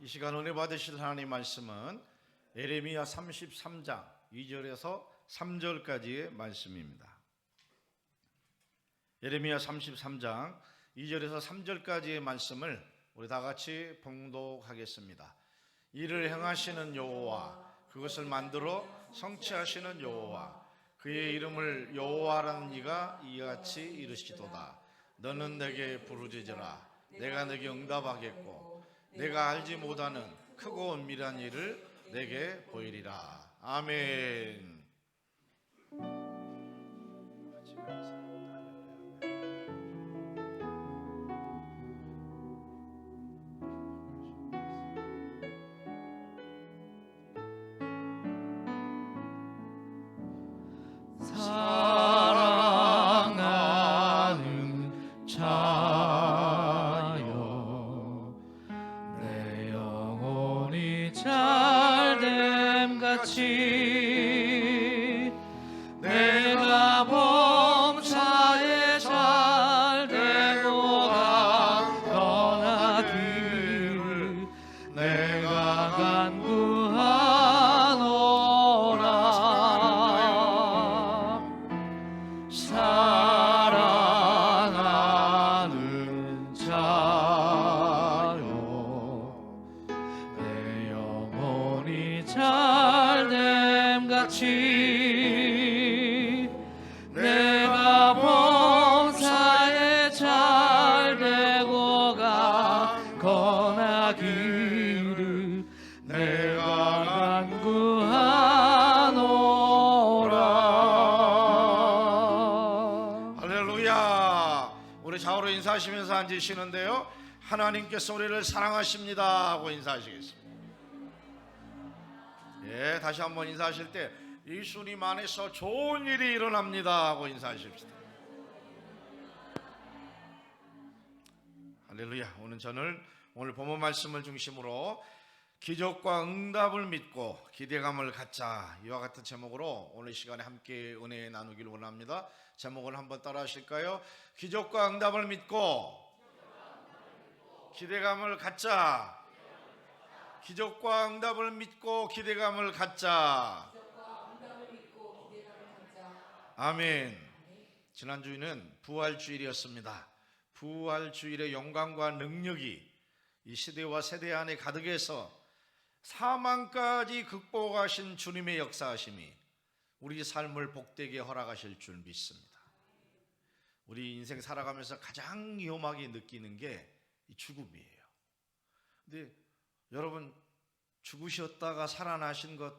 이 시간 은혜 받으실 하나님 말씀은 예레미야 33장 2절에서 3절까지의 말씀입니다. 예레미야 33장 2절에서 3절까지의 말씀을 우리 다 같이 봉독하겠습니다. 이를 행하시는 여호와, 그것을 만들어 성취하시는 여호와, 그의 이름을 여호와라는 이가 이같이 이르시도다. 너는 내게 부르짖으라. 내가 내게 응답하겠고 내가 알지 못하는 크고 은밀한 일을 내게 보이리라. 아멘. 사랑하는 자여, 내 영혼이 잘됨같이 내가 범사에 잘되고 강건하기를 내가 간구하노라. 사랑하는 자여, 내 영혼이 잘됨같이 내가 범사에 잘되고 강건하기를 내가 간구하노라. 할렐루야. 우리 좌우로 인사하시면서 앉으시는데요, 하나님께서 우리를 사랑하십니다 하고 인사하시겠습니다. 예, 다시 한번 인사하실 때 예수님 안에서 좋은 일이 일어납니다 하고 인사하십시다. 할렐루야. 오늘 본문 말씀을 중심으로 기적과 응답을 믿고 기대감을 갖자, 이와 같은 제목으로 오늘 시간에 함께 은혜 나누기를 원합니다. 제목을 한번 따라 하실까요? 기적과 응답을 믿고 기대감을 갖자. 기적과 응답을 믿고 기대감을 갖자. 아멘. 지난주에는 부활주일이었습니다. 부활주일의 영광과 능력이 이 시대와 세대 안에 가득해서 사망까지 극복하신 주님의 역사하심이 우리 삶을 복되게 허락하실 줄 믿습니다. 우리 인생 살아가면서 가장 위험하게 느끼는 게 이 죽음이에요. 근데 여러분, 죽으셨다가 살아나신 것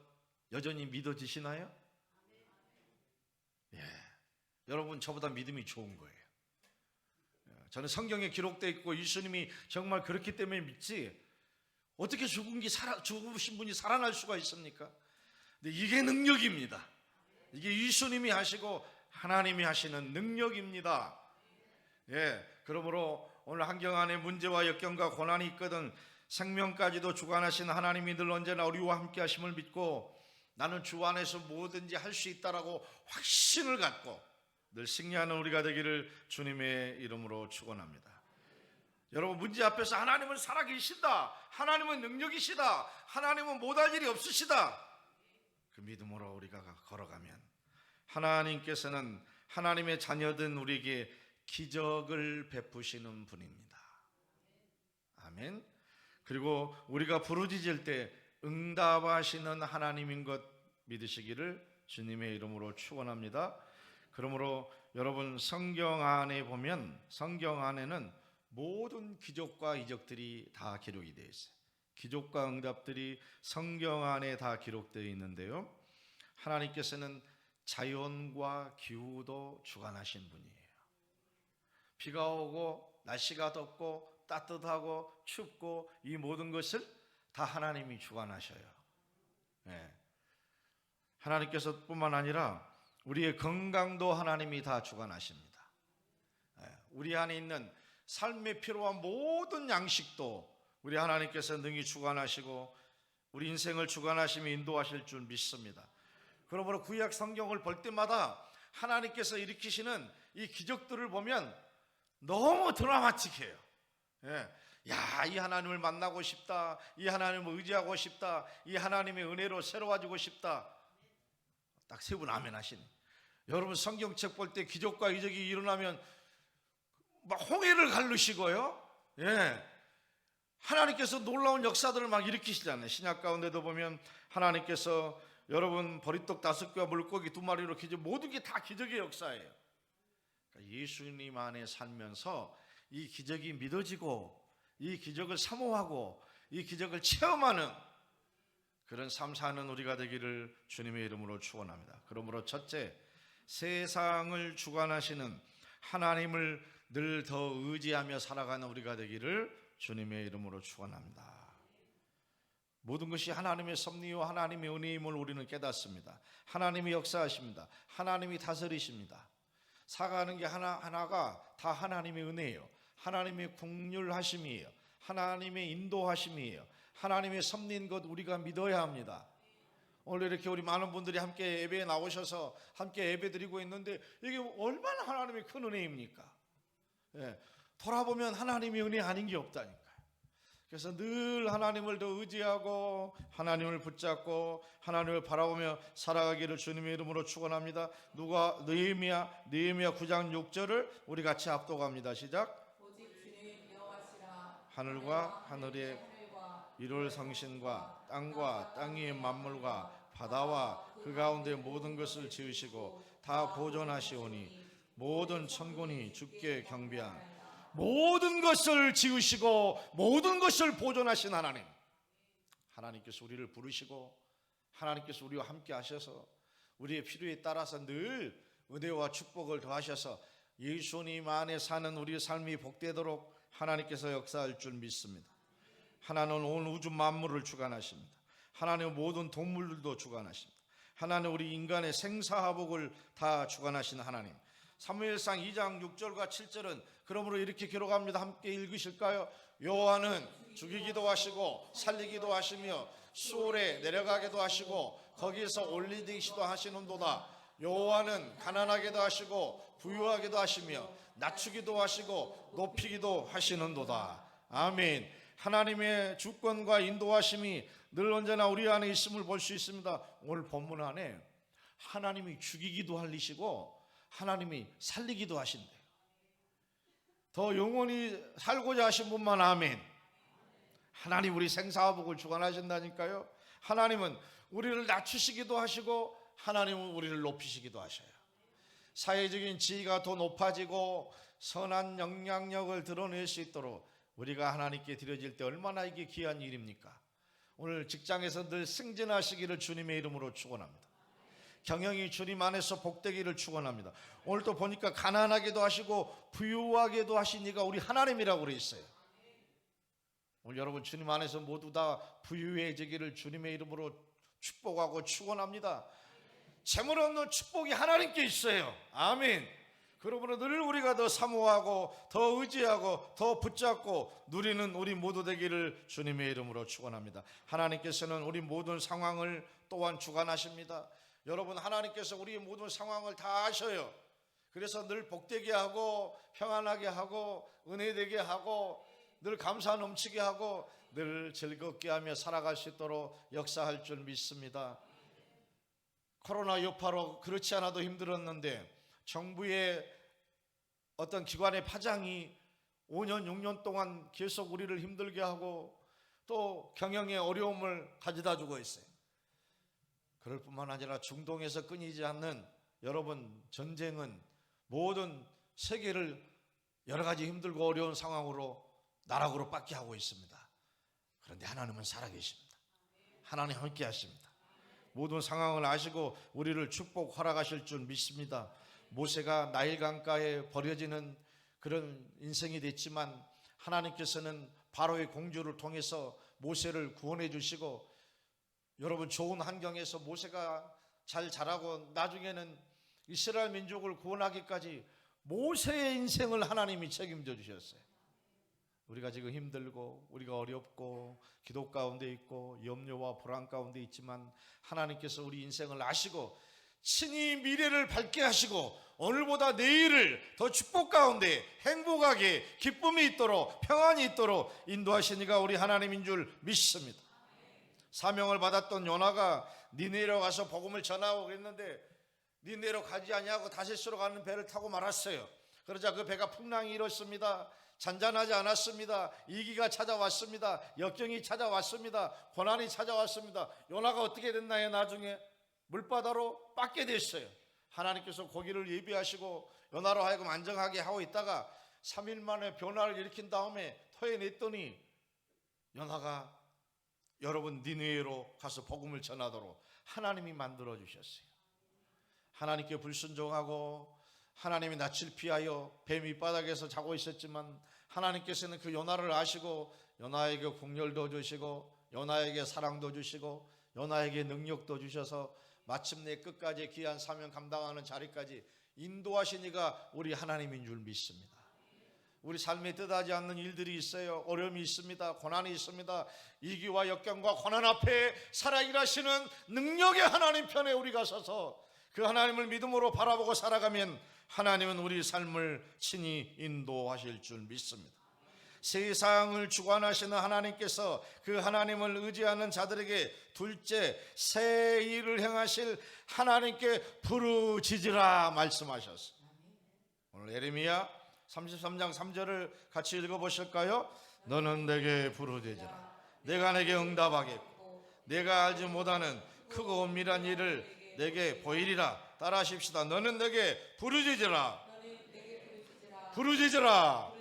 여전히 믿어지시나요? 예, 여러분 저보다 믿음이 좋은 거예요. 저는 성경에 기록되어 있고 예수님이 정말 그렇기 때문에 믿지, 어떻게 죽으신 분이 살아날 수가 있습니까? 근데 이게 능력입니다. 이게 예수님이 하시고 하나님이 하시는 능력입니다. 예, 그러므로 오늘 환경 안에 문제와 역경과 고난이 있거든 생명까지도 주관하신 하나님이 늘 언제나 우리와 함께 하심을 믿고 나는 주 안에서 뭐든지 할 수 있다라고 확신을 갖고 늘 승리하는 우리가 되기를 주님의 이름으로 축원합니다. 여러분, 문제 앞에서 하나님은 살아계시다, 하나님은 능력이시다, 하나님은 못할 일이 없으시다, 그 믿음으로 우리가 걸어가면 하나님께서는 하나님의 자녀된 우리에게 기적을 베푸시는 분입니다. 아멘. 그리고 우리가 부르짖을 때 응답하시는 하나님인 것 믿으시기를 주님의 이름으로 축원합니다. 그러므로 여러분, 성경 안에 보면 성경 안에는 모든 기적과 이적들이 다 기록이 되어 있어요. 기적과 응답들이 성경 안에 다 기록되어 있는데요, 하나님께서는 자연과 기후도 주관하신 분이에요. 비가 오고 날씨가 덥고 따뜻하고 춥고 이 모든 것을 다 하나님이 주관하셔요. 예. 하나님께서 뿐만 아니라 우리의 건강도 하나님이 다 주관하십니다. 예. 우리 안에 있는 삶에 필요한 모든 양식도 우리 하나님께서 능히 주관하시고 우리 인생을 주관하시며 인도하실 줄 믿습니다. 그러므로 구약 성경을 볼 때마다 하나님께서 일으키시는 이 기적들을 보면 너무 드라마틱해요. 예. 야, 이 하나님을 만나고 싶다, 이 하나님을 의지하고 싶다, 이 하나님의 은혜로 새로워지고 싶다. 딱 세 분 아멘 하시네. 여러분 성경책 볼 때 기적과 이적이 일어나면 막 홍해를 가르시고요, 하나님께서 놀라운 역사들을 막 일으키시잖아요. 신약 가운데도 보면 하나님께서 여러분 보리떡 5개와 물고기 2마리로 기적, 모든 게 다 기적의 역사예요. 그러니까 예수님 안에 살면서 이 기적이 믿어지고 이 기적을 사모하고 이 기적을 체험하는 그런 삶 사는 우리가 되기를 주님의 이름으로 축원합니다. 그러므로 첫째, 세상을 주관하시는 하나님을 늘 더 의지하며 살아가는 우리가 되기를 주님의 이름으로 축원합니다. 모든 것이 하나님의 섭리와 하나님의 은혜임을 우리는 깨닫습니다. 하나님이 역사하십니다. 하나님이 다스리십니다. 살아가는 게 하나하나가 다 하나님의 은혜예요. 하나님의 긍휼하심이에요. 하나님의 인도하심이에요. 하나님의 섭리인 것 우리가 믿어야 합니다. 오늘 이렇게 우리 많은 분들이 함께 예배에 나오셔서 함께 예배 드리고 있는데 이게 얼마나 하나님의 큰 은혜입니까? 돌아보면 하나님의 은혜 아닌 게 없다니까요. 그래서 늘 하나님을 더 의지하고 하나님을 붙잡고 하나님을 바라보며 살아가기를 주님의 이름으로 축원합니다. 누가 느헤미야 9장 6절을 우리 같이 합독합니다. 시작. 오직 주님 여호와시라. 하늘과 하늘의 이룰 성신과 땅과 땅 위의 만물과 바다와 그 가운데 모든 것을 지으시고 다 보존하시오니 모든 천군이 주께 경배한, 모든 것을 지으시고 모든 것을 보존하신 하나님, 하나님께서 우리를 부르시고 하나님께서 우리와 함께 하셔서 우리의 필요에 따라서 늘 은혜와 축복을 더하셔서 예수님 안에 사는 우리의 삶이 복되도록 하나님께서 역사할 줄 믿습니다. 하나님은 온 우주 만물을 주관하십니다. 하나님은 모든 동물들도 주관하십니다. 하나님은 우리 인간의 생사화복을 다 주관하시는 하나님. 사무엘상 2장 6절과 7절은 그러므로 이렇게 기록합니다. 함께 읽으실까요? 여호와는 죽이기도 하시고 살리기도 하시며 수월에 내려가기도 하시고 거기에서 올리시기도 하시는도다. 여호와는 가난하게도 하시고 부유하게도 하시며 낮추기도 하시고 높이기도 하시는도다. 아멘. 하나님의 주권과 인도하심이 늘 언제나 우리 안에 있음을 볼 수 있습니다. 오늘 본문 안에 하나님이 죽이기도 하시고 하나님이 살리기도 하신대요. 더 영원히 살고자 하신 분만 아멘. 하나님 우리 생사화복을 주관하신다니까요. 하나님은 우리를 낮추시기도 하시고 하나님은 우리를 높이시기도 하셔요. 사회적인 지위가 더 높아지고 선한 영향력을 드러낼 수 있도록 우리가 하나님께 드려질 때 얼마나 이게 귀한 일입니까? 오늘 직장에서 늘 승진하시기를 주님의 이름으로 축원합니다. 경영이 주님 안에서 복되기를 축원합니다. 오늘 또 보니까 가난하게도 하시고 부유하게도 하신 이가 우리 하나님이라고 그래 있어요. 오늘 여러분 주님 안에서 모두 다 부유해지기를 주님의 이름으로 축복하고 축원합니다. 재물 없는 축복이 하나님께 있어요. 아멘. 그러므로 늘 우리가 더 사모하고 더 의지하고 더 붙잡고 누리는 우리 모두 되기를 주님의 이름으로 축원합니다. 하나님께서는 우리 모든 상황을 또한 주관하십니다. 여러분 하나님께서 우리 모든 상황을 다 아셔요. 그래서 늘 복되게 하고 평안하게 하고 은혜되게 하고 늘 감사 넘치게 하고 늘 즐겁게 하며 살아갈 수 있도록 역사할 줄 믿습니다. 코로나 여파로 그렇지 않아도 힘들었는데 정부의 어떤 기관의 파장이 5년 6년 동안 계속 우리를 힘들게 하고 또 경영에 어려움을 가져다 주고 있어요. 그럴 뿐만 아니라 중동에서 끊이지 않는 여러분 전쟁은 모든 세계를 여러 가지 힘들고 어려운 상황으로 나락으로 빠게 하고 있습니다. 그런데 하나님은 살아계십니다. 하나님 함께 하십니다. 모든 상황을 아시고 우리를 축복 허락하실 줄 믿습니다. 모세가 나일 강가에 버려지는 그런 인생이 됐지만 하나님께서는 바로의 공주를 통해서 모세를 구원해 주시고 여러분 좋은 환경에서 모세가 잘 자라고 나중에는 이스라엘 민족을 구원하기까지 모세의 인생을 하나님이 책임져 주셨어요. 우리가 지금 힘들고 우리가 어렵고 기도 가운데 있고 염려와 불안 가운데 있지만 하나님께서 우리 인생을 아시고 친히 미래를 밝게 하시고 오늘보다 내일을 더 축복 가운데 행복하게 기쁨이 있도록 평안이 있도록 인도하시니까 우리 하나님인 줄 믿습니다. 사명을 받았던 요나가 니느웨로 가서 복음을 전하고 그랬는데 니느웨로 가지 아니하고 다시스로 가는 배를 타고 말았어요. 그러자 그 배가 풍랑이 일었습니다. 잔잔하지 않았습니다. 위기가 찾아왔습니다. 역경이 찾아왔습니다. 고난이 찾아왔습니다. 요나가 어떻게 됐나요? 나중에 물바다로 빠게 됐어요. 하나님께서 고기를 예비하시고 요나로 하여금 안정하게 하고 있다가 3일 만에 변화를 일으킨 다음에 토해냈더니 요나가 여러분 니느웨로 가서 복음을 전하도록 하나님이 만들어 주셨어요. 하나님께 불순종하고 하나님이 낯을 피하여 배 밑바닥에서 자고 있었지만 하나님께서는 그 요나를 아시고 요나에게 공렬도 주시고 요나에게 사랑도 주시고 요나에게 능력도 주셔서 마침내 끝까지 귀한 사명 감당하는 자리까지 인도하시니까 우리 하나님인 줄 믿습니다. 우리 삶에 뜻하지 않는 일들이 있어요. 어려움이 있습니다. 고난이 있습니다. 위기와 역경과 고난 앞에 살아 일하시는 능력의 하나님 편에 우리가 서서 그 하나님을 믿음으로 바라보고 살아가면 하나님은 우리 삶을 친히 인도하실 줄 믿습니다. 세상을 주관하시는 하나님께서 그 하나님을 의지하는 자들에게 둘째 새 일을 행하실 하나님께 부르짖으라 말씀하셨어요. 오늘 예레미야 33장 3절을 같이 읽어보실까요? 너는 내게 부르짖으라. 내가 내게 응답하겠고 내가 알지 못하는 크고 엄밀한 일을 내게 보이리라. 따라하십시다. 너는 내게 부르짖으라. 부르짖으라.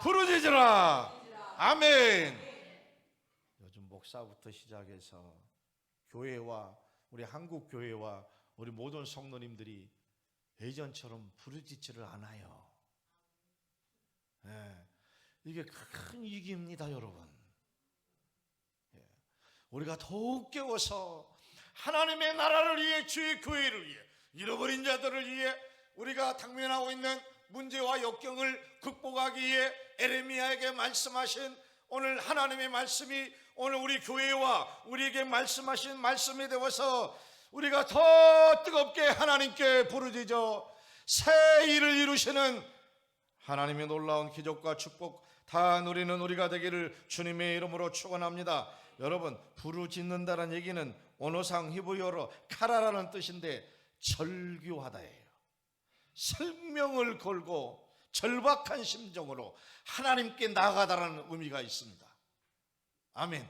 부르짖으라. 아멘. 요즘 목사부터 시작해서 교회와 우리 한국 교회와 우리 모든 성도님들이 예전처럼 부르짖지를 않아요. 예, 이게 큰 위기입니다, 여러분. 예, 우리가 더욱 깨워서 하나님의 나라를 위해 주의 교회를 위해 잃어버린 자들을 위해 우리가 당면하고 있는 문제와 역경을 극복하기 위해 에레미야에게 말씀하신 오늘 하나님의 말씀이 오늘 우리 교회와 우리에게 말씀하신 말씀이 되어서 우리가 더 뜨겁게 하나님께 부르짖어 새 일을 이루시는 하나님의 놀라운 기적과 축복 다 누리는 우리가 되기를 주님의 이름으로 축원합니다. 여러분, 부르짖는다는 얘기는 언어상 히브리어로 카라라는 뜻인데 절규하다예요. 생명을 걸고 절박한 심정으로 하나님께 나아가다라는 의미가 있습니다. 아멘.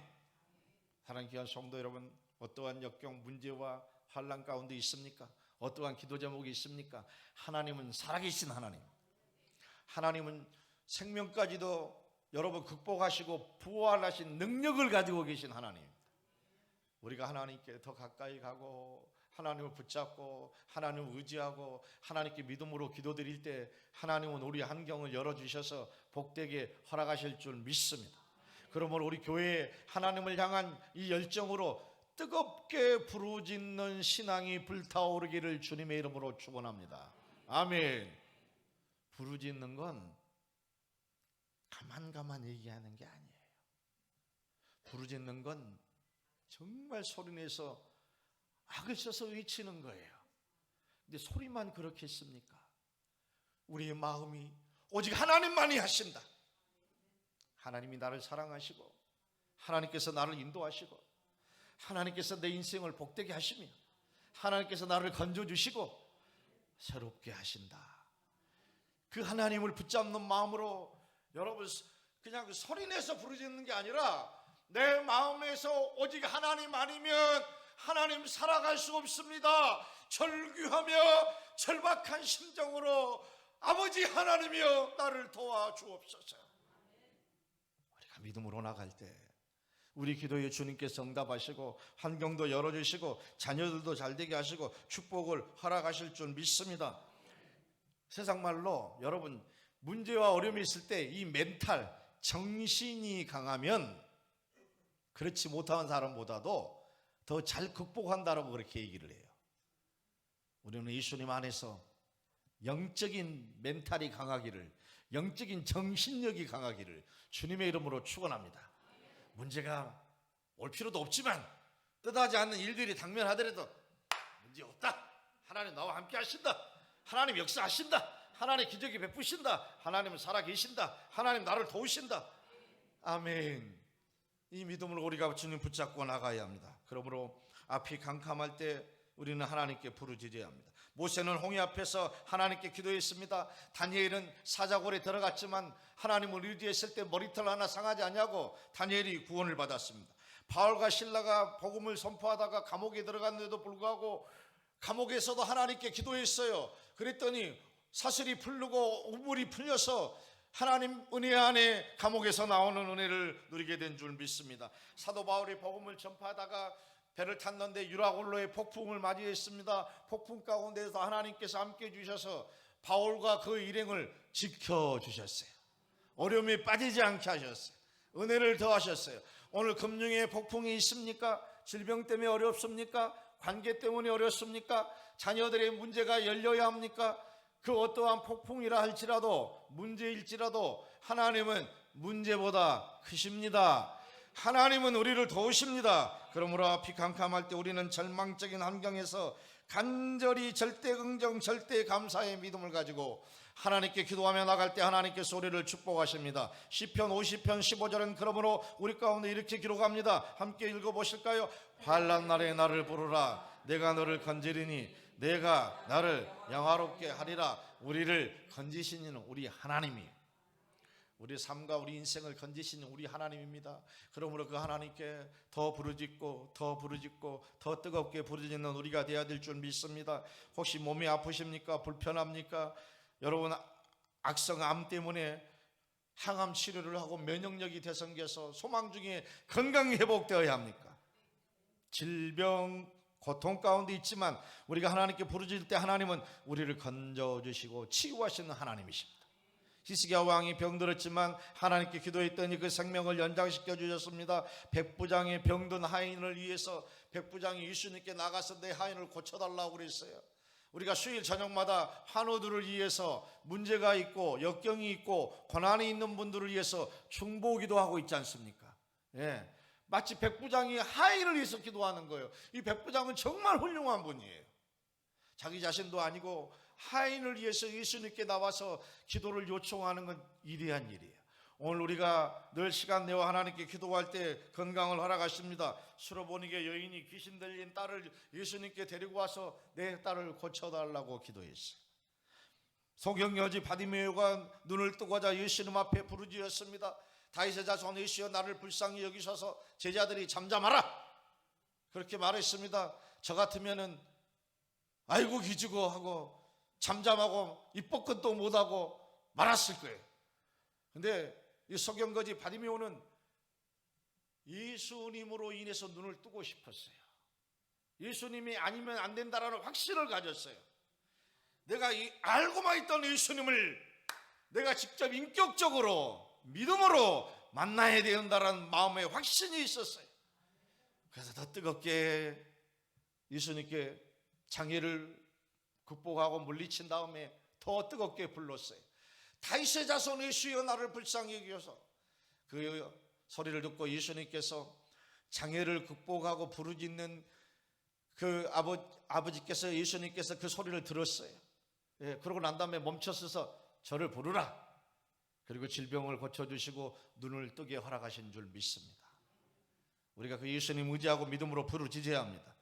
사랑하는 귀한 성도 여러분, 어떠한 역경 문제와 환난 가운데 있습니까? 어떠한 기도 제목이 있습니까? 하나님은 살아계신 하나님. 하나님은 생명까지도 여러분 극복하시고 부활하신 능력을 가지고 계신 하나님. 우리가 하나님께 더 가까이 가고 하나님을 붙잡고 하나님을 의지하고 하나님께 믿음으로 기도드릴 때 하나님은 우리 환경을 열어주셔서 복되게 허락하실 줄 믿습니다. 그러므로 우리 교회에 하나님을 향한 이 열정으로 뜨겁게 부르짖는 신앙이 불타오르기를 주님의 이름으로 축원합니다. 아멘. 부르짖는 건 가만 얘기하는 게 아니에요. 부르짖는 건 정말 소리내서 악을 써서 외치는 거예요. 근데 소리만 그렇겠습니까? 우리의 마음이 오직 하나님만이 하신다. 하나님이 나를 사랑하시고 하나님께서 나를 인도하시고 하나님께서 내 인생을 복되게 하시며 하나님께서 나를 건져주시고 새롭게 하신다. 그 하나님을 붙잡는 마음으로 여러분 그냥 소리내서 부르짖는 게 아니라 내 마음에서 오직 하나님 아니면 하나님 살아갈 수 없습니다. 절규하며 절박한 심정으로 아버지 하나님이여 나를 도와주옵소서. 우리가 믿음으로 나갈 때 우리 기도에 주님께서 응답하시고 환경도 열어주시고 자녀들도 잘되게 하시고 축복을 허락하실 줄 믿습니다. 세상 말로 여러분 문제와 어려움이 있을 때 이 멘탈 정신이 강하면 그렇지 못한 사람보다도 더 잘 극복한다라고 그렇게 얘기를 해요. 우리는 예수님 안에서 영적인 멘탈이 강하기를 영적인 정신력이 강하기를 주님의 이름으로 축원합니다. 문제가 올 필요도 없지만 뜻하지 않는 일들이 당면하더라도 문제 없다. 하나님 나와 함께 하신다. 하나님 역사하신다. 하나님 기적이 베푸신다. 하나님은 살아계신다. 하나님 나를 도우신다. 아멘. 이 믿음을 우리가 주님 붙잡고 나가야 합니다. 그러므로 앞이 캄캄할 때 우리는 하나님께 부르짖어야 합니다. 모세는 홍해 앞에서 하나님께 기도했습니다. 다니엘은 사자굴에 들어갔지만 하나님을 의지했을 때 머리털 하나 상하지 않냐고 다니엘이 구원을 받았습니다. 바울과 실라가 복음을 선포하다가 감옥에 들어갔는데도 불구하고 감옥에서도 하나님께 기도했어요. 그랬더니 사슬이 풀리고 우물이 풀려서 하나님 은혜 안에 감옥에서 나오는 은혜를 누리게 된 줄 믿습니다. 사도 바울이 복음을 전파하다가 배를 탔는데 유라굴로의 폭풍을 맞이했습니다. 폭풍 가운데서 하나님께서 함께 해주셔서 바울과 그 일행을 지켜주셨어요. 어려움에 빠지지 않게 하셨어요. 은혜를 더하셨어요. 오늘 금융에 폭풍이 있습니까? 질병 때문에 어렵습니까? 관계 때문에 어렵습니까? 자녀들의 문제가 열려야 합니까? 그 어떠한 폭풍이라 할지라도 문제일지라도 하나님은 문제보다 크십니다. 하나님은 우리를 도우십니다. 그러므로 앞이 캄캄할 때 우리는 절망적인 환경에서 간절히 절대 긍정 절대 감사의 믿음을 가지고 하나님께 기도하며 나갈 때 하나님께서 우리를 축복하십니다. 시편 50편 15절은 그러므로 우리 가운데 이렇게 기록합니다. 함께 읽어보실까요? 환난 날에 나를 부르라. 내가 너를 건지리니 내가 나를 영화롭게 하리라. 우리를 건지시는 우리 하나님이에요. 우리 삶과 우리 인생을 건지시는 우리 하나님입니다. 그러므로 그 하나님께 더 부르짖고 더 부르짖고 더 뜨겁게 부르짖는 우리가 되어야 될 줄 믿습니다. 혹시 몸이 아프십니까? 불편합니까? 여러분 악성 암 때문에 항암 치료를 하고 면역력이 되성겨서 소망 중에 건강이 회복되어야 합니까? 질병 고통 가운데 있지만 우리가 하나님께 부르짖을 때 하나님은 우리를 건져주시고 치유하시는 하나님이십니다. 히스기야 왕이 병들었지만 하나님께 기도했더니 그 생명을 연장시켜 주셨습니다. 백부장의 병든 하인을 위해서 백부장이 예수님께 나가서 내 하인을 고쳐달라고 그랬어요. 우리가 수요일 저녁마다 환우들을 위해서 문제가 있고 역경이 있고 고난이 있는 분들을 위해서 중보기도 하고 있지 않습니까? 예. 마치 백부장이 하인을 위해서 기도하는 거예요. 이 백부장은 정말 훌륭한 분이에요. 자기 자신도 아니고 하인을 위해서 예수님께 나와서 기도를 요청하는 건 위대한 일이에요. 오늘 우리가 늘 시간 내어 하나님께 기도할 때 건강을 허락하십니다. 수로보니게 여인이 귀신 들린 딸을 예수님께 데리고 와서 내 딸을 고쳐달라고 기도했어요. 소경여지 바디메오가 눈을 뜨고자 예수님 앞에 부르짖었습니다. 다윗의 자손 예수여 나를 불쌍히 여기셔서 제자들이 잠잠하라 그렇게 말했습니다. 저 같으면은 아이고 기죽어 하고 잠잠하고 입법근도 못하고 말았을 거예요. 근데 이 소경거지 바디메오는 예수님으로 인해서 눈을 뜨고 싶었어요. 예수님이 아니면 안 된다라는 확신을 가졌어요. 내가 알고만 있던 예수님을 내가 직접 인격적으로 믿음으로 만나야 된다라는 마음의 확신이 있었어요. 그래서 더 뜨겁게 예수님께 장애를 극복하고 물리친 다음에 더 뜨겁게 불렀어요. 다윗의 자손 예수여 나를 불쌍히 여기셔서 그 소리를 듣고 예수님께서 장애를 극복하고 부르짖는 그 아버지께서 예수님께서 그 소리를 들었어요. 예, 그러고 난 다음에 멈춰서서 저를 부르라. 그리고 질병을 고쳐주시고 눈을 뜨게 허락하신 줄 믿습니다. 우리가 그 예수님 의지하고 믿음으로 부르짖어야 합니다.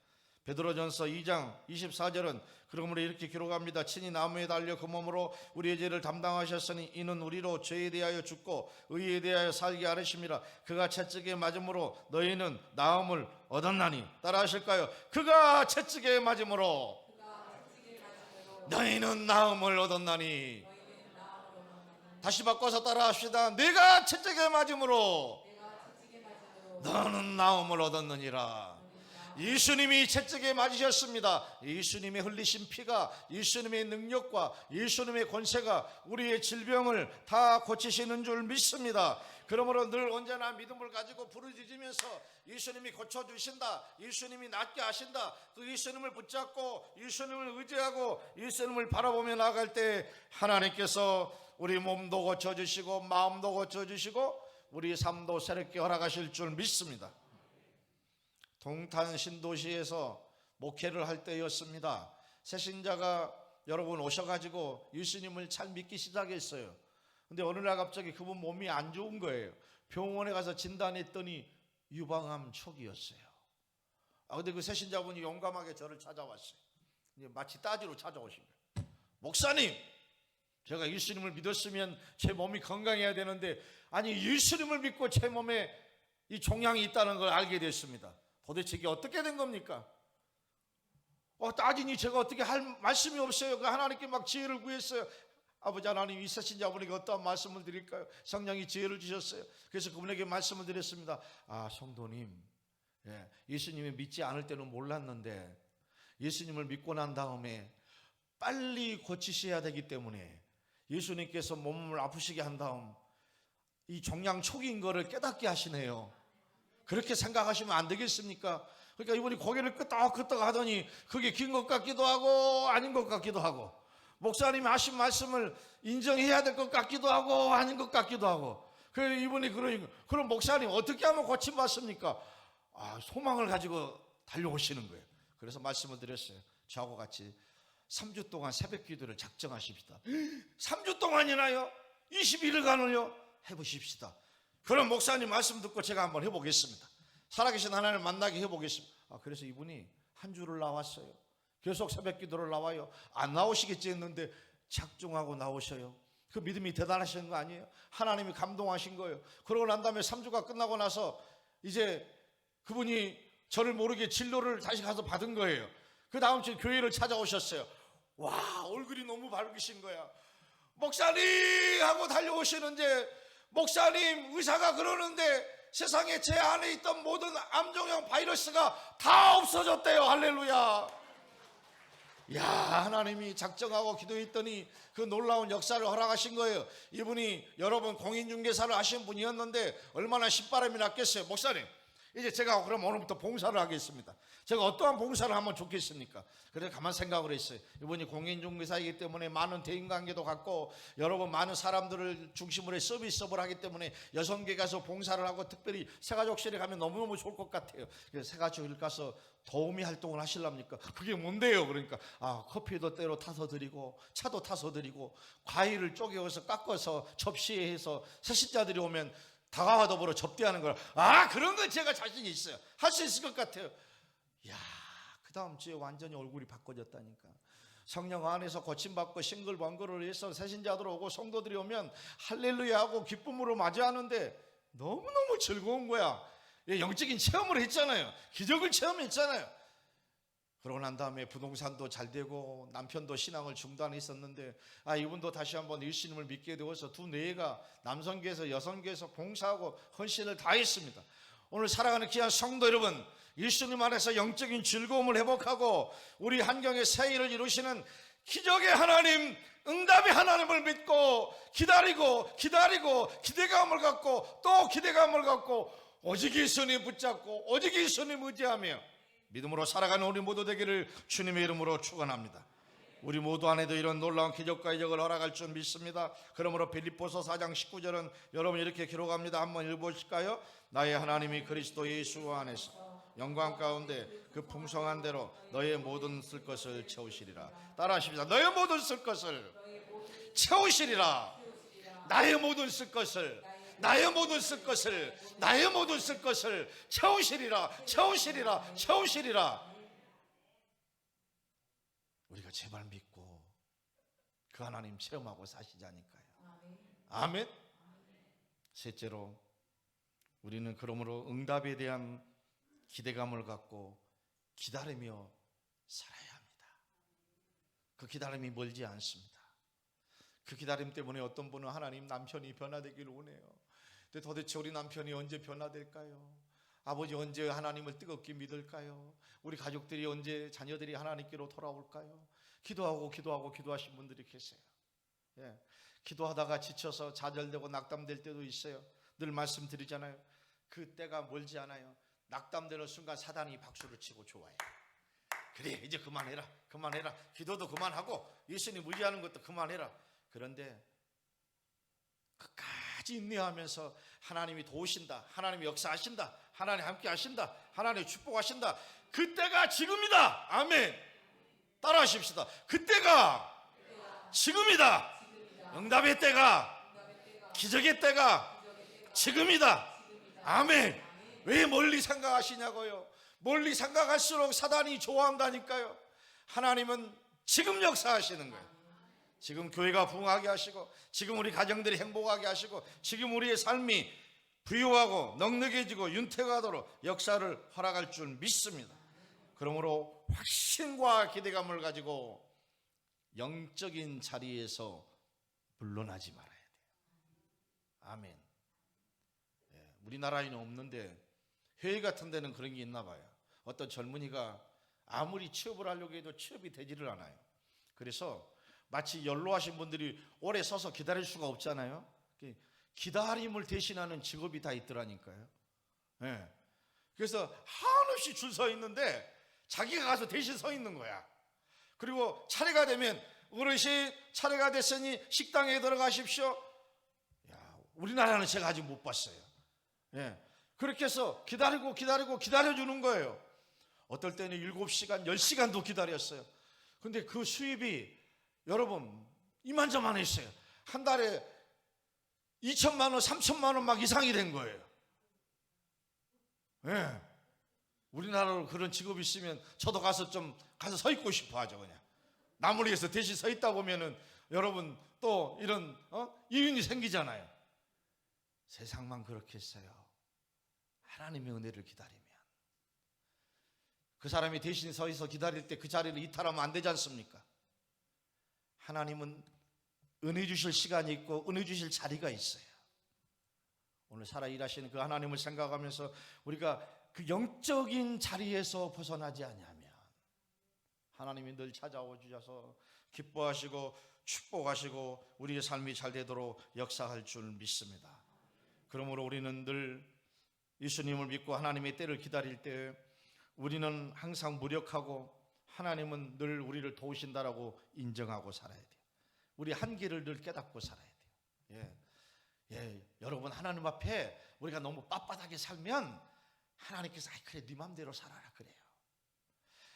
베드로전서 2장 24절은 그러므로 이렇게 기록합니다. 친히 나무에 달려 그 몸으로 우리의 죄를 담당하셨으니 이는 우리로 죄에 대하여 죽고 의에 대하여 살게 하시미라. 그가 채찍에 맞음으로 너희는 나음을 얻었나니. 따라 하실까요? 그가 채찍에 맞음으로 너희는 나음을 얻었나니. 다시 바꿔서 따라 합시다. 내가 채찍에 맞음으로 너는 나음을 얻었느니라. 예수님이 채찍에 맞으셨습니다. 예수님의 흘리신 피가 예수님의 능력과 예수님의 권세가 우리의 질병을 다 고치시는 줄 믿습니다. 그러므로 늘 언제나 믿음을 가지고 부르짖으면서 예수님이 고쳐주신다, 예수님이 낫게 하신다, 그 예수님을 붙잡고 예수님을 의지하고 예수님을 바라보며 나아갈 때 하나님께서 우리 몸도 고쳐주시고 마음도 고쳐주시고 우리 삶도 새롭게 허락하실 줄 믿습니다. 동탄 신도시에서 목회를 할 때였습니다. 새신자가 여러분 오셔가지고 예수님을 잘 믿기 시작했어요. 근데 어느 날 갑자기 그분 몸이 안 좋은 거예요. 병원에 가서 진단했더니 유방암 초기였어요. 근데 그 새신자분이 용감하게 저를 찾아왔어요. 마치 따지로 찾아오신 거예요. 목사님, 제가 예수님을 믿었으면 제 몸이 건강해야 되는데 아니 예수님을 믿고 제 몸에 이 종양이 있다는 걸 알게 됐습니다. 도대체 이게 어떻게 된 겁니까? 따지니 제가 어떻게 할 말씀이 없어요. 그 하나님께 막 지혜를 구했어요. 아버지 하나님, 이 새신자분에게 어떠한 말씀을 드릴까요? 성령이 지혜를 주셨어요. 그래서 그분에게 말씀을 드렸습니다. 성도님, 예수님이 믿지 않을 때는 몰랐는데 예수님을 믿고 난 다음에 빨리 고치셔야 되기 때문에 예수님께서 몸을 아프시게 한 다음 이 종양 초기인 거를 깨닫게 하시네요. 그렇게 생각하시면 안 되겠습니까? 그러니까 이분이 고개를 끄덕끄덕 하더니 그게 긴 것 같기도 하고 아닌 것 같기도 하고, 목사님이 하신 말씀을 인정해야 될 것 같기도 하고 아닌 것 같기도 하고, 그래서 이분이 그럼 목사님 어떻게 하면 고침받습니까? 소망을 가지고 달려오시는 거예요. 그래서 말씀을 드렸어요. 저하고 같이 3주 동안 새벽 기도를 작정하십시다. 3주 동안이나요? 21일간을요? 해보십시다. 그럼 목사님 말씀 듣고 제가 한번 해보겠습니다. 살아계신 하나님을 만나게 해보겠습니다. 그래서 이분이 한 주를 나왔어요. 계속 새벽 기도를 나와요. 안 나오시겠지 했는데 작정하고 나오셔요. 그 믿음이 대단하신 거 아니에요? 하나님이 감동하신 거예요. 그러고 난 다음에 3주가 끝나고 나서 이제 그분이 저를 모르게 진료를 다시 가서 받은 거예요. 그 다음 주에 교회를 찾아오셨어요. 와, 얼굴이 너무 밝으신 거야. 목사님 하고 달려오시는데, 목사님, 의사가 그러는데 세상에 제 안에 있던 모든 암종형 바이러스가 다 없어졌대요. 할렐루야. 야, 하나님이 작정하고 기도했더니 그 놀라운 역사를 허락하신 거예요. 이분이 여러분 공인중개사를 하신 분이었는데 얼마나 신바람이 났겠어요. 목사님, 이제 제가 그럼 오늘부터 봉사를 하겠습니다. 제가 어떠한 봉사를 하면 좋겠습니까? 그래서 가만 생각을 했어요. 이분이 공인중개사이기 때문에 많은 대인관계도 갖고 여러분 많은 사람들을 중심으로 해 서비스업을 하기 때문에 여성계 가서 봉사를 하고 특별히 새가족실에 가면 너무너무 좋을 것 같아요. 그래서 새가족실 가서 도우미 활동을 하시랍니까? 그게 뭔데요? 그러니까 커피도 때로 타서 드리고 차도 타서 드리고 과일을 쪼개서 깎아서 접시에 해서 새신자들이 오면 다가와 더불어 접대하는 걸, 그런 건 제가 자신이 있어요. 할 수 있을 것 같아요. 야, 그 다음 주에 완전히 얼굴이 바꿔졌다니까. 성령 안에서 고침받고 싱글벙글을 해서 새신자들 오고 성도들이 오면 할렐루야 하고 기쁨으로 맞이하는데 너무너무 즐거운 거야. 영적인 체험을 했잖아요. 기적을 체험했잖아요. 그러고 난 다음에 부동산도 잘 되고 남편도 신앙을 중단했었는데 이분도 다시 한번 예수님을 믿게 되어서 두 내가 남성계에서 여성계에서 봉사하고 헌신을 다했습니다. 오늘 살아가는 귀한 성도 여러분, 예수님 안에서 영적인 즐거움을 회복하고 우리 한경의 새 일을 이루시는 기적의 하나님, 응답의 하나님을 믿고 기다리고 기대감을 갖고 또 기대감을 갖고 오직 예수님 붙잡고 오직 예수님 의지하며 믿음으로 살아가는 우리 모두 되기를 주님의 이름으로 축원합니다. 우리 모두 안에도 이런 놀라운 기적과 이적을 허락할 줄 믿습니다. 그러므로 빌립보서 4장 19절은 여러분 이렇게 기록합니다. 한번 읽어보실까요? 나의 하나님이 그리스도 예수 안에서 영광 가운데 그 풍성한 대로 너의 모든 쓸 것을 채우시리라. 따라하십시다. 너의 모든 쓸 것을 채우시리라. 나의 모든 쓸 것을, 나의 모든 쓸 것을, 나의 모든 쓸 것을 채우시리라. 채우시리라. 채우시리라. 우리가 제발 믿고 그 하나님 체험하고 사시자니까요. 아멘. 셋째로 우리는 그러므로 응답에 대한 기대감을 갖고 기다리며 살아야 합니다. 그 기다림이 멀지 않습니다. 그 기다림 때문에 어떤 분은 하나님, 남편이 변화되기를 원해요. 근데 도대체 우리 남편이 언제 변화될까요? 아버지 언제 하나님을 뜨겁게 믿을까요? 우리 가족들이 언제 자녀들이 하나님께로 돌아올까요? 기도하신 분들이 계세요. 기도하다가 지쳐서 좌절되고 낙담될 때도 있어요. 늘 말씀드리잖아요. 그 때가 멀지 않아요. 낙담되는 순간 사단이 박수를 치고 좋아요. 그래, 이제 그만해라. 기도도 그만하고 예수님 의지하는 것도 그만해라. 그런데 끝까지 인내하면서 하나님이 도우신다, 하나님이 역사하신다, 하나님 함께 하신다, 하나님 축복하신다. 그때가 지금이다. 아멘. 따라하십시다. 그때가 지금이다. 응답의 때가, 기적의 때가 지금이다. 아멘. 왜 멀리 생각하시냐고요? 멀리 생각할수록 사단이 좋아한다니까요. 하나님은 지금 역사하시는 거예요. 지금 교회가 부흥하게 하시고, 지금 우리 가정들이 행복하게 하시고, 지금 우리의 삶이 부유하고 넉넉해지고 윤택하도록 역사를 허락할 줄 믿습니다. 그러므로 확신과 기대감을 가지고 영적인 자리에서 물러나지 말아야 돼요. 아멘. 우리나라에는 없는데 해외 같은 데는 그런 게 있나 봐요. 어떤 젊은이가 아무리 취업을 하려고 해도 취업이 되지를 않아요. 그래서 마치 연로하신 분들이 오래 서서 기다릴 수가 없잖아요. 기다림을 대신하는 직업이 다 있더라니까요. 그래서 한없이 줄 서 있는데 자기가 가서 대신 서 있는 거야. 그리고 차례가 되면 어르신 차례가 됐으니 식당에 들어가십시오. 우리나라는 제가 아직 못 봤어요. 그렇게 해서 기다려주는 거예요. 어떨 때는 7시간, 10시간도 기다렸어요. 근데 그 수입이 여러분 이만저만했어요. 한 달에 2천만 원, 3천만 원 막 이상이 된 거예요. 우리나라로 그런 직업이 있으면 저도 가서 서 있고 싶어 하죠. 그냥 나무리에서 대신 서 있다 보면은 여러분 또 이런 이윤이 생기잖아요. 세상만 그렇게 했어요. 하나님의 은혜를 기다리면 그 사람이 대신 서 있어 기다릴 때 그 자리를 이탈하면 안 되지 않습니까? 하나님은 은혜 주실 시간이 있고 은혜 주실 자리가 있어요. 오늘 살아 일하시는 그 하나님을 생각하면서 우리가 그 영적인 자리에서 벗어나지 아니하면 하나님이 늘 찾아오 주셔서 기뻐하시고 축복하시고 우리의 삶이 잘 되도록 역사할 줄 믿습니다. 그러므로 우리는 늘 예수님을 믿고 하나님의 때를 기다릴 때 우리는 항상 무력하고 하나님은 늘 우리를 도우신다라고 인정하고 살아야 돼요. 우리 한계를 늘 깨닫고 살아야 돼요. 여러분 하나님 앞에 우리가 너무 빳빳하게 살면 하나님께서 그래 네 맘대로 살아라 그래요.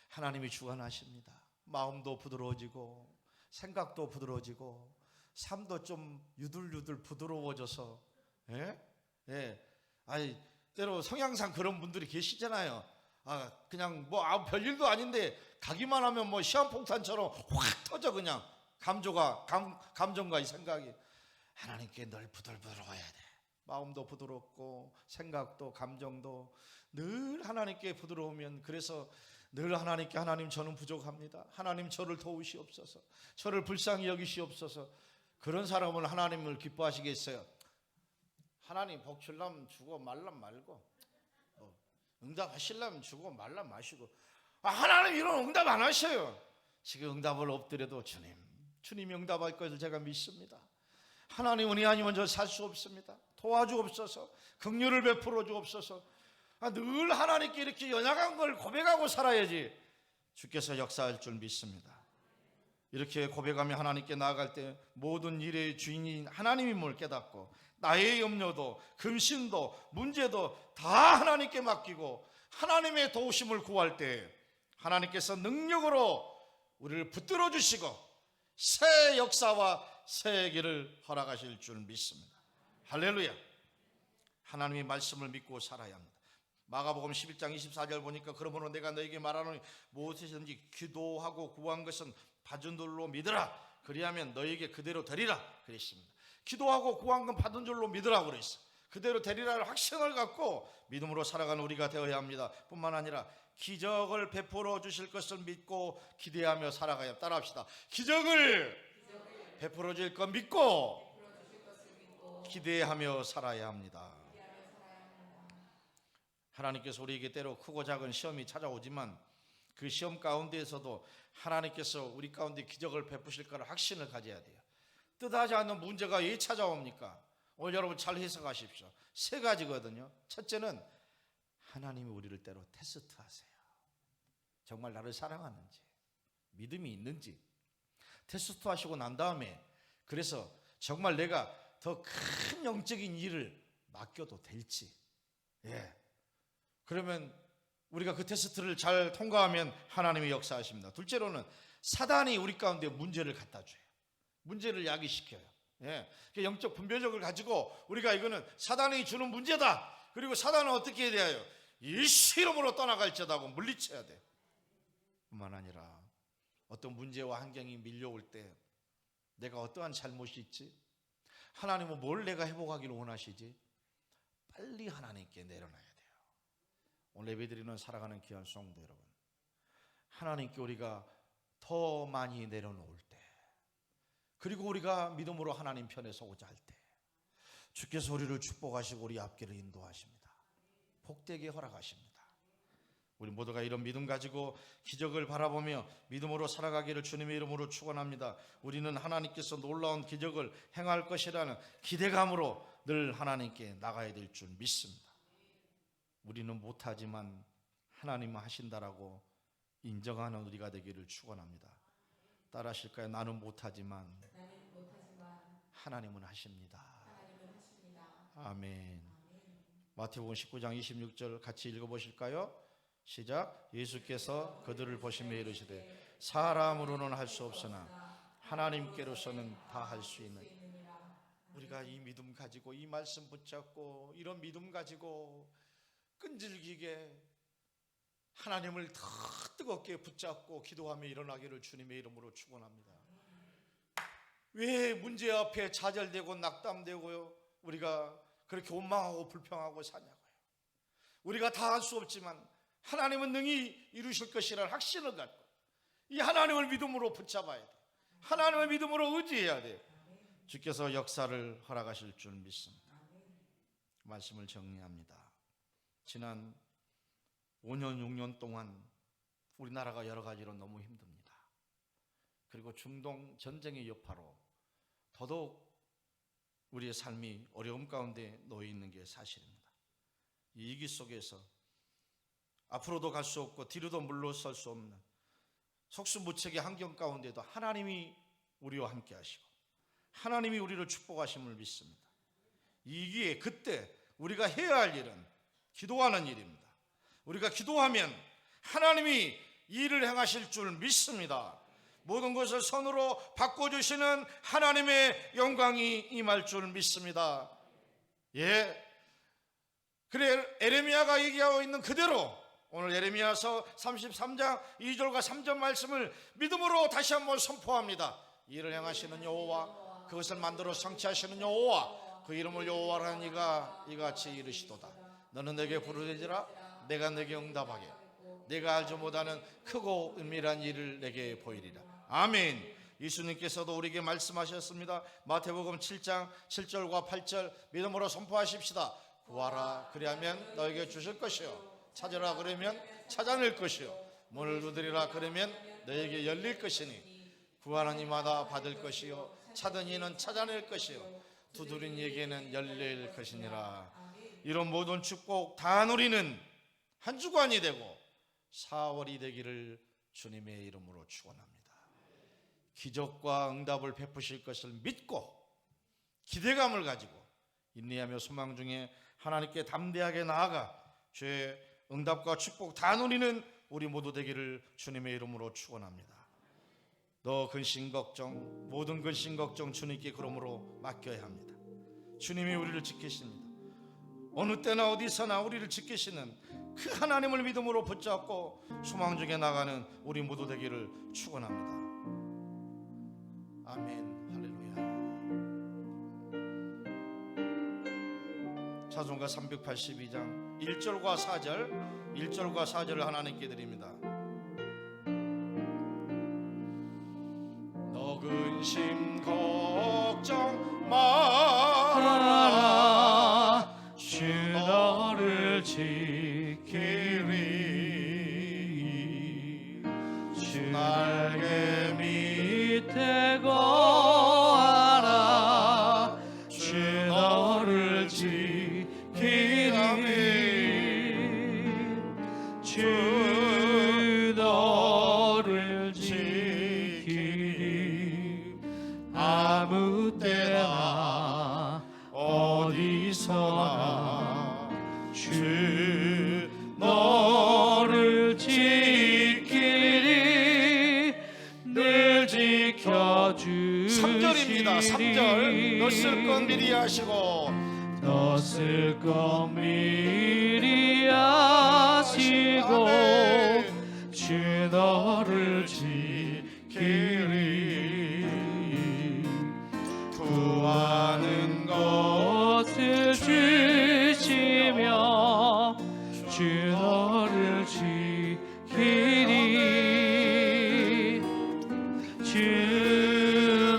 하나님이 주관하십니다. 마음도 부드러워지고 생각도 부드러워지고 삶도 좀 유들유들 부드러워져서 때로 성향상 그런 분들이 계시잖아요. 그냥 별일도 아닌데 가기만 하면 시한폭탄처럼 확 터져. 그냥 감정과 이 생각이. 하나님께 늘 부들부들해야 돼. 마음도 부드럽고 생각도 감정도 늘 하나님께 부드러우면, 그래서 늘 하나님께 하나님 저는 부족합니다. 하나님 저를 도우시옵소서. 저를 불쌍히 여기시옵소서. 그런 사람은 하나님을 기뻐하시겠어요? 하나님 복 줄라면 주고 말라면 말고, 응답하시려면 주고 말라면 마시고. 하나님 이런 응답 안 하셔요. 지금 응답을 엎드려도 주님이 응답할 것을 제가 믿습니다. 하나님 은혜 아니면 저 살 수 없습니다. 도와주옵소서. 긍휼을 베풀어 주옵소서. 늘 하나님께 이렇게 연약한 걸 고백하고 살아야지 주께서 역사할 줄 믿습니다. 이렇게 고백하며 하나님께 나아갈 때 모든 일의 주인인 하나님임을 깨닫고 나의 염려도 금신도 문제도 다 하나님께 맡기고 하나님의 도우심을 구할 때 하나님께서 능력으로 우리를 붙들어 주시고 새 역사와 새 길을 허락하실 줄 믿습니다. 할렐루야. 하나님의 말씀을 믿고 살아야 합니다. 마가복음 11장 24절 보니까 그러므로 내가 너에게 말하노니 무엇이든지 기도하고 구한 것은 받은 줄로 믿으라. 그리하면 너에게 그대로 되리라 그랬습니다. 기도하고 구한 건 받은 줄로 믿으라고 그랬어. 그대로 되리라를 확신을 갖고 믿음으로 살아가는 우리가 되어야 합니다. 뿐만 아니라 기적을 베풀어 주실 것을 믿고 기대하며 살아가야. 따라합시다. 기적을 베풀어 주실 것 믿고 기대하며 살아야 합니다. 하나님께서 우리에게 때로 크고 작은 시험이 찾아오지만 그 시험 가운데에서도 하나님께서 우리 가운데 기적을 베푸실 거를 확신을 가져야 돼요. 뜻하지 않는 문제가 왜 찾아옵니까? 오늘 여러분 잘 해석하십시오. 세 가지거든요. 첫째는 하나님이 우리를 때로 테스트하세요. 정말 나를 사랑하는지, 믿음이 있는지 테스트하시고 난 다음에, 그래서 정말 내가 더 큰 영적인 일을 맡겨도 될지, 그러면 우리가 그 테스트를 잘 통과하면 하나님이 역사하십니다. 둘째로는 사단이 우리 가운데 문제를 갖다 줘요. 문제를 야기시켜요. 예. 영적 분별력을 가지고 우리가 이거는 사단이 주는 문제다. 그리고 사단은 어떻게 해야 돼요? 예수 이름으로 떠나갈지어다 하고 물리쳐야 돼. 뿐만 아니라 어떤 문제와 환경이 밀려올 때 내가 어떠한 잘못이 있지? 하나님은 뭘 내가 회복하기를 원하시지? 빨리 하나님께 내려놔야 돼요. 오늘 예배드리는 살아가는 귀한 성도 여러분, 하나님께 우리가 더 많이 내려놓을 때, 그리고 우리가 믿음으로 하나님 편에 서고자 할 때 주께서 우리를 축복하시고 우리 앞길을 인도하십니다. 복되게 허락하십니다. 우리 모두가 이런 믿음 가지고 기적을 바라보며 믿음으로 살아가기를 주님의 이름으로 축원합니다. 우리는 하나님께서 놀라운 기적을 행할 것이라는 기대감으로 늘 하나님께 나가야 될 줄 믿습니다. 우리는 못하지만 하나님은 하신다라고 인정하는 우리가 되기를 축원합니다. 따라하실까요? 나는 못하지만 하나님은 하십니다. 아멘. 마태복음 19장 26절 같이 읽어보실까요? 시작. 예수께서 그들을 보시며 이르시되 사람으로는 할 수 없으나 하나님께로서는 다 할 수 있는. 우리가 이 믿음 가지고 이 말씀 붙잡고 이런 믿음 가지고 끈질기게 하나님을 더 뜨겁게 붙잡고 기도하며 일어나기를 주님의 이름으로 축원합니다. 왜 문제 앞에 좌절되고 낙담되고요 우리가 그렇게 원망하고 불평하고 사냐고요. 우리가 다 할 수 없지만 하나님은 능히 이루실 것이라는 확신을 갖고 이 하나님을 믿음으로 붙잡아야 돼. 하나님을 믿음으로 의지해야 돼. 주께서 역사를 허락하실 줄 믿습니다. 말씀을 정리합니다. 지난 5년 6년 동안 우리나라가 여러 가지로 너무 힘듭니다. 그리고 중동 전쟁의 여파로 더더욱 우리의 삶이 어려움 가운데 놓여 있는 게 사실입니다. 이 위기 속에서 앞으로도 갈 수 없고 뒤로도 물러설 수 없는 속수무책의 환경 가운데도 하나님이 우리와 함께 하시고 하나님이 우리를 축복하심을 믿습니다. 이 위기에 그때 우리가 해야 할 일은 기도하는 일입니다. 우리가 기도하면 하나님이 이 일을 행하실 줄 믿습니다. 모든 것을 선으로 바꿔주시는 하나님의 영광이 임할 줄 믿습니다. 예, 그래 에레미야가 얘기하고 있는 그대로 오늘 에레미야서 33장 2절과 3절 말씀을 믿음으로 다시 한번 선포합니다. 이 일을 행하시는 여호와, 그것을 만들어 성취하시는 여호와, 그 이름을 여호와라는 이가 이같이 이르시도다. 너는 내게 부르짖으라, 내가 내게 응답하게, 내가 알지 못하는 크고 은밀한 일을 내게 보이리라. 아멘. 예수님께서도 우리에게 말씀하셨습니다. 마태복음 7장 7절과 8절 믿음으로 선포하십시다. 구하라 그리하면 너에게 주실 것이요, 찾으라 그러면 찾아낼 것이요, 문을 두드리라 그러면 너에게 열릴 것이니 구하는 이마다 받을 것이요, 찾은 이는 찾아낼 것이요, 두드린 이에게는 열릴 것이니라. 이런 모든 축복 다 누리는 한 주간이 되고 4월이 되기를 주님의 이름으로 축원합니다. 기적과 응답을 베푸실 것을 믿고 기대감을 가지고 인내하며 소망 중에 하나님께 담대하게 나아가 죄의 응답과 축복 다 누리는 우리 모두 되기를 주님의 이름으로 축원합니다. 너 근심 걱정, 모든 근심 걱정 주님께 그러므로 맡겨야 합니다. 주님이 우리를 지키십니다. 어느 때나 어디서나 우리를 지키시는 그 하나님을 믿음으로 붙잡고 소망 중에 나가는 우리 모두 되기를 축원합니다. 아멘. 할렐루야. 찬송가 382장 1절과 4절을 하나님께 드립니다. 너 근심 걱정 말아라, 주 너를 지키리. 주 날개 밑에 거하라, 주 너를 지키리. 주 너를 지키리. 아무 때나 어디서나 주 너를 지키리. 늘 지켜주시리. 3절입니다. 3절 너 쓸 건 미리 하시고 너 쓸 건 미리 하시고 아멘. 주 너를 지키리 구하는 것을 주시며 주 너를 지키리 주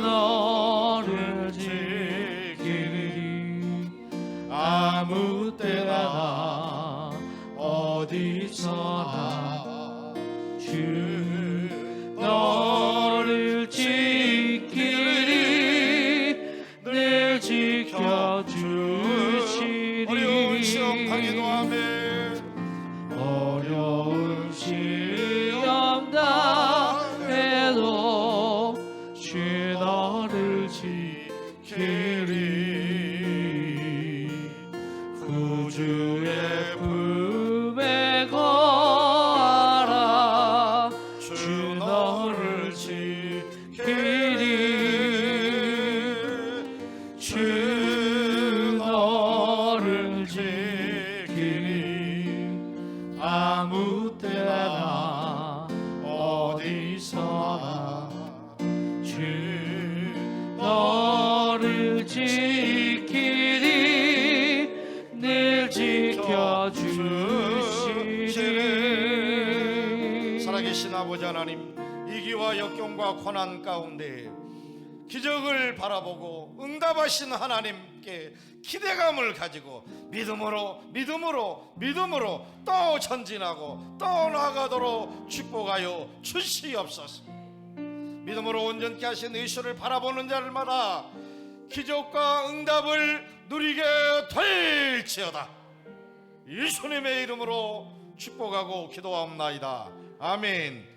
너를 지키리 아무 때나 어디서나 주 너를 지키리 늘 지켜주시리 어려운 시험 당해도 아멘. 어려운 시험 당해도 주 너를 지키리 구주의 품에 거하라 주 너를 지키리 주 너를 지키리 아무 때나 어디서나 주 너를 지키리 늘 지켜주시리 살아계신 아버지 하나님, 위기와 역경과 고난 가운데 기적을 바라보고 응답하신 하나님께 기대감을 가지고 믿음으로 또 전진하고 또 나아가도록 축복하여 주시옵소서. 믿음으로 온전케 하신 예수를 바라보는 자들마다 기적과 응답을 누리게 될지어다. 예수님의 이름으로 축복하고 기도하옵나이다. 아멘.